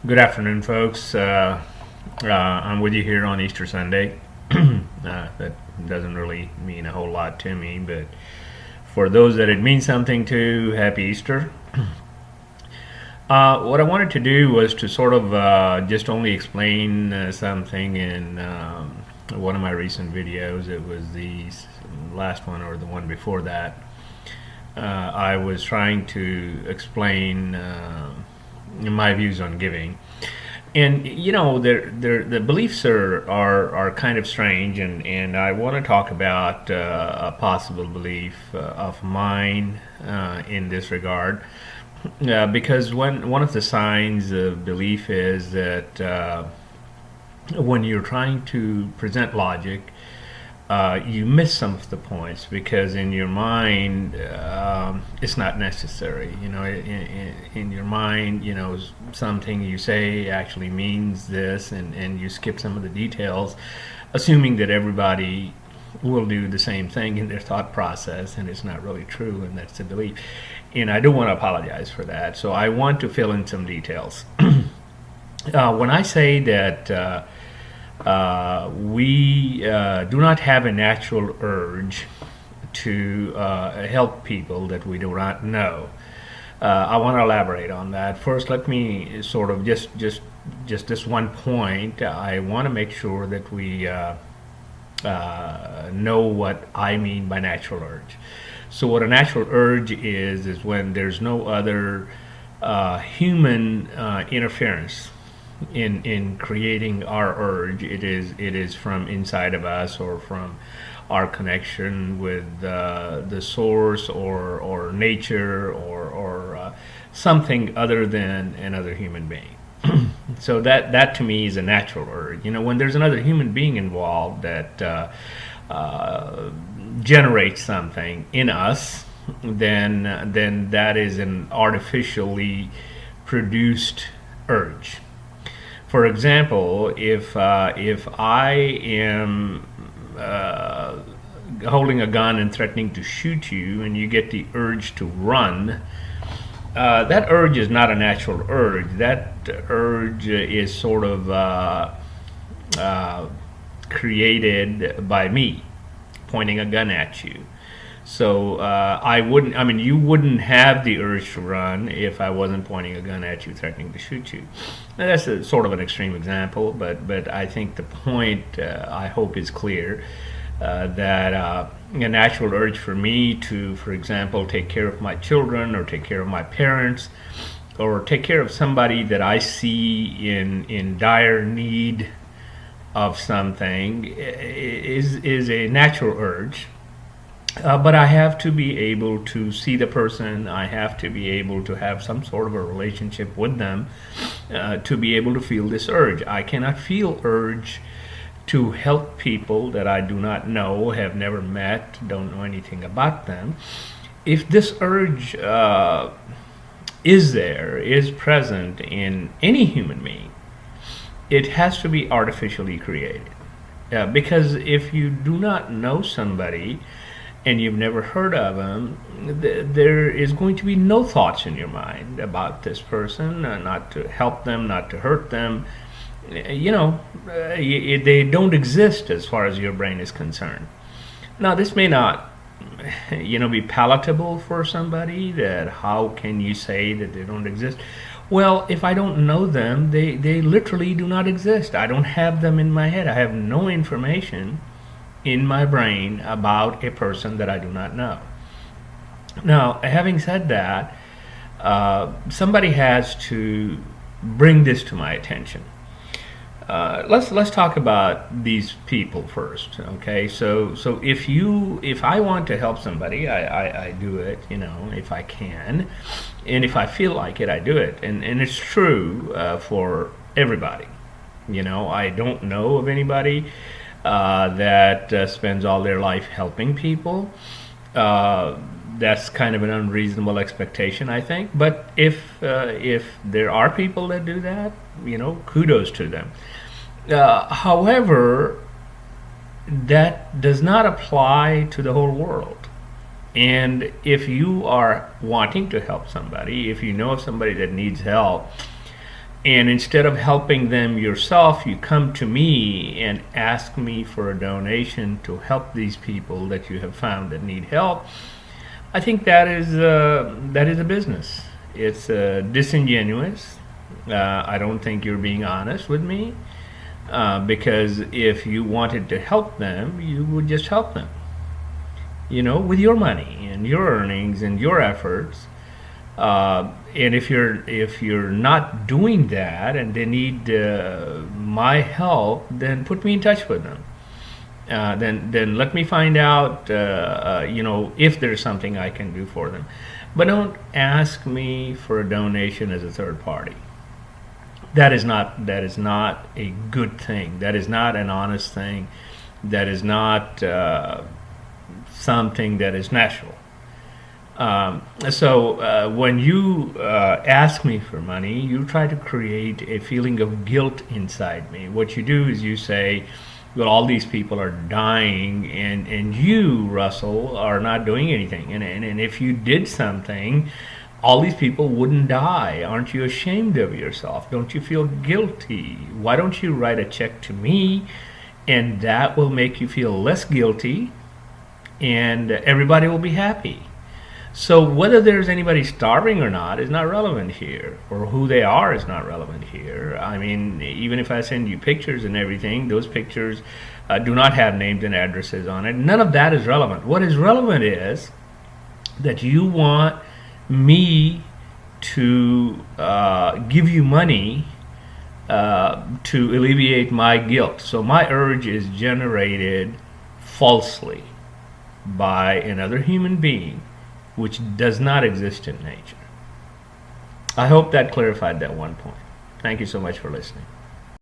Good afternoon, folks. I'm with you here on Easter Sunday. That doesn't really mean a whole lot to me, but for those that it means something to, happy Easter. What I wanted to do was to sort of just only explain something in one of my recent videos. It was the last one or the one before that. I was trying to explain my views on giving. And the beliefs are kind of strange, and I want to talk about a possible belief of mine in this regard, because one of the signs of belief is that when you're trying to present logic, you miss some of the points because in your mind it's not necessary. In your mind, something you say actually means this, and you skip some of the details, assuming that everybody will do the same thing in their thought process, and it's not really true, and that's the belief. And I don't want to apologize for that, so I want to fill in some details. When I say that we do not have a natural urge to help people that we do not know. I want to elaborate on that. First, let me sort of just this one point. I want to make sure that we know what I mean by natural urge. So, what a natural urge is when there's no other human interference in creating our urge. It is from inside of us, or from our connection with the source, or nature, or something other than another human being. So that to me is a natural urge. When there's another human being involved that generates something in us, then that is an artificially produced urge. For example, if I am holding a gun and threatening to shoot you, and you get the urge to run, that urge is not a natural urge. That urge is sort of created by me pointing a gun at you. So you wouldn't have the urge to run if I wasn't pointing a gun at you, threatening to shoot you. Now, that's sort of an extreme example, but I think the point, I hope, is clear, that a natural urge for me to, for example, take care of my children, or take care of my parents, or take care of somebody that I see in dire need of something, is a natural urge. But I have to be able to see the person. I have to be able to have some sort of a relationship with them to be able to feel this urge. I cannot feel urge to help people that I do not know, have never met, don't know anything about them. If this urge is present in any human being, it has to be artificially created. Because if you do not know somebody, and you've never heard of them, there is going to be no thoughts in your mind about this person, not to help them, not to hurt them. They don't exist as far as your brain is concerned. Now, this may not, be palatable for somebody. That how can you say that they don't exist? Well, if I don't know them, they literally do not exist. I don't have them in my head. I have no information in my brain about a person that I do not know. Now, having said that, somebody has to bring this to my attention. Let's talk about these people first, okay? So if I want to help somebody, I do it, if I can, and if I feel like it, I do it, and it's true for everybody. I don't know of anybody that spends all their life helping people. That's kind of an unreasonable expectation, I think. But if there are people that do that, kudos to them. However, that does not apply to the whole world. And if you are wanting to help somebody, if you know of somebody that needs help, And instead of helping them yourself, you come to me and ask me for a donation to help these people that you have found that need help. I think that is a business. It's disingenuous. I don't think you're being honest with me, because if you wanted to help them, you would just help them, with your money and your earnings and your efforts. And if you're not doing that and they need my help, then put me in touch with them. Then let me find out, if there's something I can do for them. But don't ask me for a donation as a third party. That is not a good thing. That is not an honest thing. That is not something that is natural. So when you ask me for money, you try to create a feeling of guilt inside me. What you do is you say, well, all these people are dying, and you, Russell, are not doing anything. And if you did something, all these people wouldn't die. Aren't you ashamed of yourself? Don't you feel guilty? Why don't you write a check to me, and that will make you feel less guilty, and everybody will be happy. So whether there's anybody starving or not is not relevant here, or who they are is not relevant here. I mean, even if I send you pictures and everything, those pictures do not have names and addresses on it. None of that is relevant. What is relevant is that you want me to give you money to alleviate my guilt. So my urge is generated falsely by another human being, which does not exist in nature. I hope that clarified that one point. Thank you so much for listening.